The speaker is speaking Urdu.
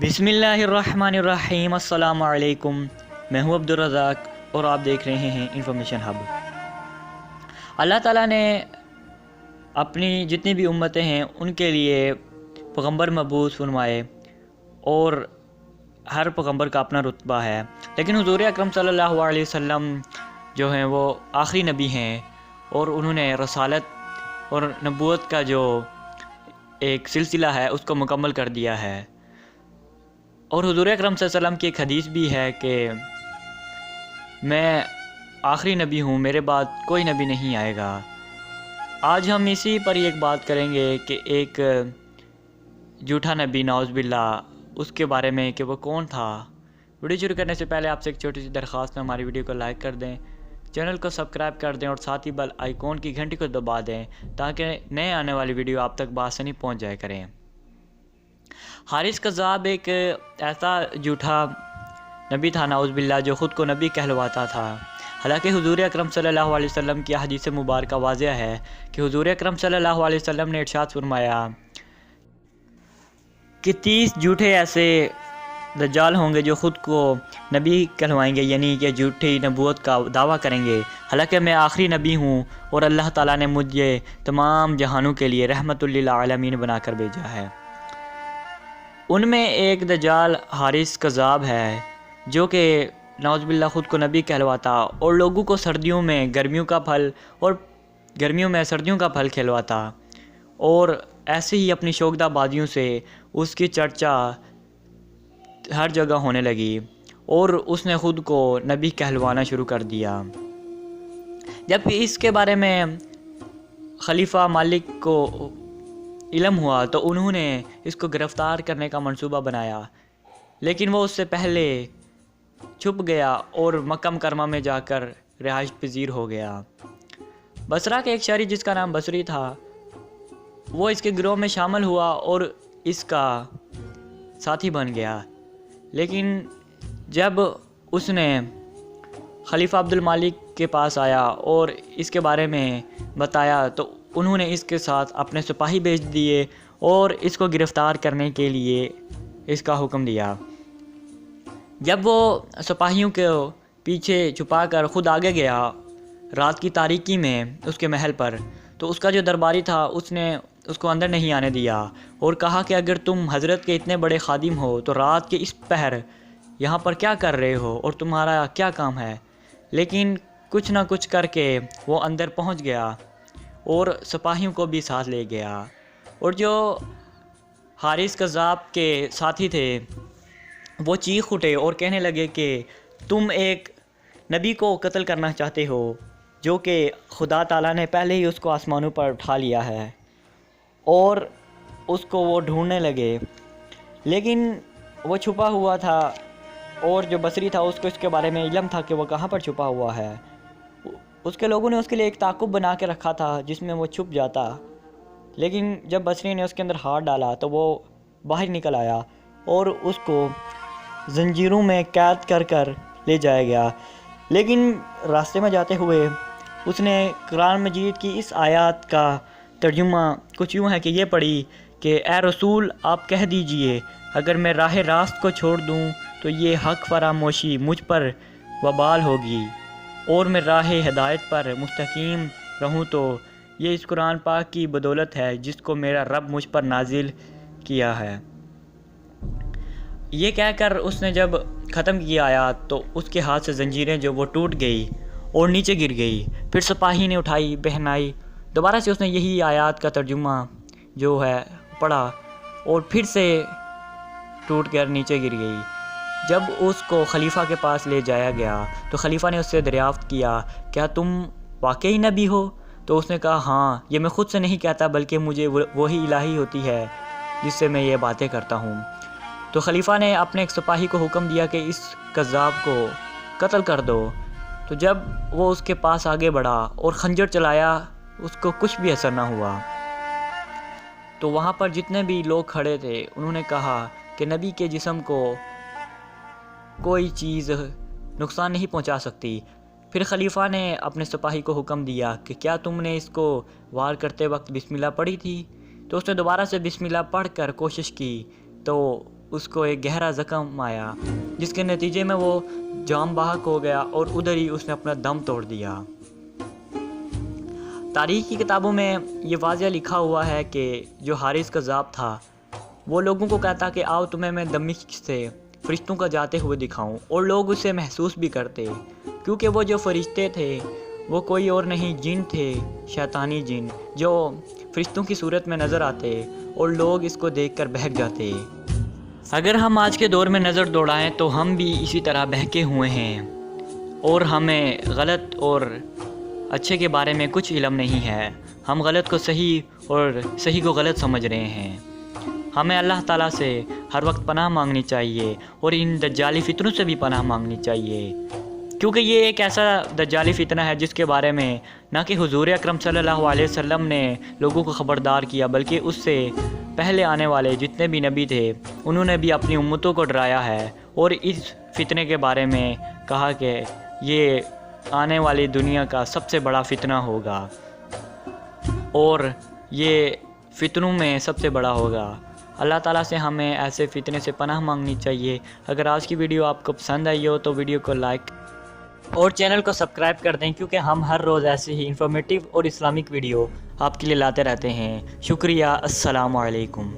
بسم اللہ الرحمن الرحیم۔ السلام علیکم، میں ہوں عبدالرزاق اور آپ دیکھ رہے ہیں انفارمیشن ہب۔ اللہ تعالیٰ نے اپنی جتنی بھی امتیں ہیں ان کے لیے پیغمبر مبعوث فرمائے اور ہر پیغمبر کا اپنا رتبہ ہے، لیکن حضور اکرم صلی اللہ علیہ وسلم جو ہیں وہ آخری نبی ہیں اور انہوں نے رسالت اور نبوت کا جو ایک سلسلہ ہے اس کو مکمل کر دیا ہے۔ اور حضور اکرم صلی اللہ علیہ وسلم کی ایک حدیث بھی ہے کہ میں آخری نبی ہوں، میرے بعد کوئی نبی نہیں آئے گا۔ آج ہم اسی پر ایک بات کریں گے کہ ایک جھوٹا نبی نعوذ باللہ اس کے بارے میں کہ وہ کون تھا۔ ویڈیو شروع کرنے سے پہلے آپ سے ایک چھوٹی سی درخواست ہے، ہماری ویڈیو کو لائک کر دیں، چینل کو سبسکرائب کر دیں اور ساتھ ہی بیل آئیکن کی گھنٹی کو دبا دیں تاکہ نئے آنے والی ویڈیو آپ تک بآسانی پہنچ جائے کریں۔ حارث کذاب ایک ایسا جھوٹا نبی تھا نعوذ باللہ جو خود کو نبی کہلواتا تھا، حالانکہ حضور اکرم صلی اللہ علیہ وسلم کی حدیث مبارکہ واضح ہے کہ حضور اکرم صلی اللہ علیہ وسلم نے ارشاد فرمایا کہ 30 جھوٹے ایسے دجال ہوں گے جو خود کو نبی کہلوائیں گے، یعنی کہ جھوٹی نبوت کا دعویٰ کریں گے، حالانکہ میں آخری نبی ہوں اور اللہ تعالیٰ نے مجھے تمام جہانوں کے لیے رحمت للعالمین بنا کر بھیجا ہے۔ ان میں ایک دجال حارث کذاب ہے جو کہ نعوذ باللہ خود کو نبی کہلواتا اور لوگوں کو سردیوں میں گرمیوں کا پھل اور گرمیوں میں سردیوں کا پھل کھلواتا، اور ایسے ہی اپنی شوکدہ بازیوں سے اس کی چرچا ہر جگہ ہونے لگی اور اس نے خود کو نبی کہلوانا شروع کر دیا۔ جب اس کے بارے میں خلیفہ مالک کو علم ہوا تو انہوں نے اس کو گرفتار کرنے کا منصوبہ بنایا، لیکن وہ اس سے پہلے چھپ گیا اور مکہ مکرمہ میں جا کر رہائش پذیر ہو گیا۔ بصرہ کے ایک شہری جس کا نام بصری تھا وہ اس کے گروہ میں شامل ہوا اور اس کا ساتھی بن گیا، لیکن جب اس نے خلیفہ عبد المالک کے پاس آیا اور اس کے بارے میں بتایا تو انہوں نے اس کے ساتھ اپنے سپاہی بھیج دیے اور اس کو گرفتار کرنے کے لیے اس کا حکم دیا۔ جب وہ سپاہیوں کے پیچھے چھپا کر خود آگے گیا رات کی تاریکی میں اس کے محل پر، تو اس کا جو درباری تھا اس نے اس کو اندر نہیں آنے دیا اور کہا کہ اگر تم حضرت کے اتنے بڑے خادم ہو تو رات کے اس پہر یہاں پر کیا کر رہے ہو اور تمہارا کیا کام ہے؟ لیکن کچھ نہ کچھ کر کے وہ اندر پہنچ گیا اور سپاہیوں کو بھی ساتھ لے گیا، اور جو حارث کذاب کے ساتھی تھے وہ چیخ اٹھے اور کہنے لگے کہ تم ایک نبی کو قتل کرنا چاہتے ہو جو کہ خدا تعالیٰ نے پہلے ہی اس کو آسمانوں پر اٹھا لیا ہے، اور اس کو وہ ڈھونڈنے لگے، لیکن وہ چھپا ہوا تھا اور جو بصری تھا اس کو اس کے بارے میں علم تھا کہ وہ کہاں پر چھپا ہوا ہے۔ اس کے لوگوں نے اس کے لیے ایک تعاقب بنا کے رکھا تھا جس میں وہ چھپ جاتا، لیکن جب بصری نے اس کے اندر ہاتھ ڈالا تو وہ باہر نکل آیا اور اس کو زنجیروں میں قید کر کر لے جایا گیا۔ لیکن راستے میں جاتے ہوئے اس نے قرآن مجید کی اس آیات کا ترجمہ کچھ یوں ہے کہ یہ پڑھی کہ اے رسول آپ کہہ دیجئے اگر میں راہ راست کو چھوڑ دوں تو یہ حق فراموشی مجھ پر وبال ہوگی، اور میں راہ ہدایت پر مستقیم رہوں تو یہ اس قرآن پاک کی بدولت ہے جس کو میرا رب مجھ پر نازل کیا ہے۔ یہ کہہ کر اس نے جب ختم کیا آیات تو اس کے ہاتھ سے زنجیریں جو وہ ٹوٹ گئی اور نیچے گر گئی، پھر سپاہی نے اٹھائی پہنائی، دوبارہ سے اس نے یہی آیات کا ترجمہ جو ہے پڑھا اور پھر سے ٹوٹ کر نیچے گر گئی۔ جب اس کو خلیفہ کے پاس لے جایا گیا تو خلیفہ نے اس سے دریافت کیا کیا تم واقعی نبی ہو؟ تو اس نے کہا ہاں، یہ میں خود سے نہیں کہتا بلکہ مجھے وہی الہی ہوتی ہے جس سے میں یہ باتیں کرتا ہوں۔ تو خلیفہ نے اپنے ایک سپاہی کو حکم دیا کہ اس کذاب کو قتل کر دو، تو جب وہ اس کے پاس آگے بڑھا اور خنجر چلایا اس کو کچھ بھی اثر نہ ہوا۔ تو وہاں پر جتنے بھی لوگ کھڑے تھے انہوں نے کہا کہ نبی کے جسم کو کوئی چیز نقصان نہیں پہنچا سکتی۔ پھر خلیفہ نے اپنے سپاہی کو حکم دیا کہ کیا تم نے اس کو وار کرتے وقت بسم اللہ پڑھی تھی؟ تو اس نے دوبارہ سے بسم اللہ پڑھ کر کوشش کی تو اس کو ایک گہرا زخم آیا جس کے نتیجے میں وہ جام بحق ہو گیا اور ادھر ہی اس نے اپنا دم توڑ دیا۔ تاریخ کی کتابوں میں یہ واضح لکھا ہوا ہے کہ جو حارث کذاب تھا وہ لوگوں کو کہتا کہ آؤ تمہیں میں دمشق سے فرشتوں کا جاتے ہوئے دکھاؤں، اور لوگ اسے محسوس بھی کرتے کیونکہ وہ جو فرشتے تھے وہ کوئی اور نہیں جن تھے، شیطانی جن جو فرشتوں کی صورت میں نظر آتے اور لوگ اس کو دیکھ کر بہک جاتے۔ اگر ہم آج کے دور میں نظر دوڑائیں تو ہم بھی اسی طرح بہکے ہوئے ہیں اور ہمیں غلط اور اچھے کے بارے میں کچھ علم نہیں ہے۔ ہم غلط کو صحیح اور صحیح کو غلط سمجھ رہے ہیں۔ ہمیں اللہ تعالیٰ سے ہر وقت پناہ مانگنی چاہیے اور ان دجالی فتنوں سے بھی پناہ مانگنی چاہیے، کیونکہ یہ ایک ایسا دجالی فتنہ ہے جس کے بارے میں نہ کہ حضور اکرم صلی اللہ علیہ وسلم نے لوگوں کو خبردار کیا، بلکہ اس سے پہلے آنے والے جتنے بھی نبی تھے انہوں نے بھی اپنی امتوں کو ڈرایا ہے اور اس فتنے کے بارے میں کہا کہ یہ آنے والی دنیا کا سب سے بڑا فتنہ ہوگا اور یہ فتنوں میں سب سے بڑا ہوگا۔ اللہ تعالیٰ سے ہمیں ایسے فتنے سے پناہ مانگنی چاہیے۔ اگر آج کی ویڈیو آپ کو پسند آئی ہو تو ویڈیو کو لائک اور چینل کو سبسکرائب کر دیں، کیونکہ ہم ہر روز ایسے ہی انفارمیٹیو اور اسلامک ویڈیو آپ کے لیے لاتے رہتے ہیں۔ شکریہ، السلام علیکم۔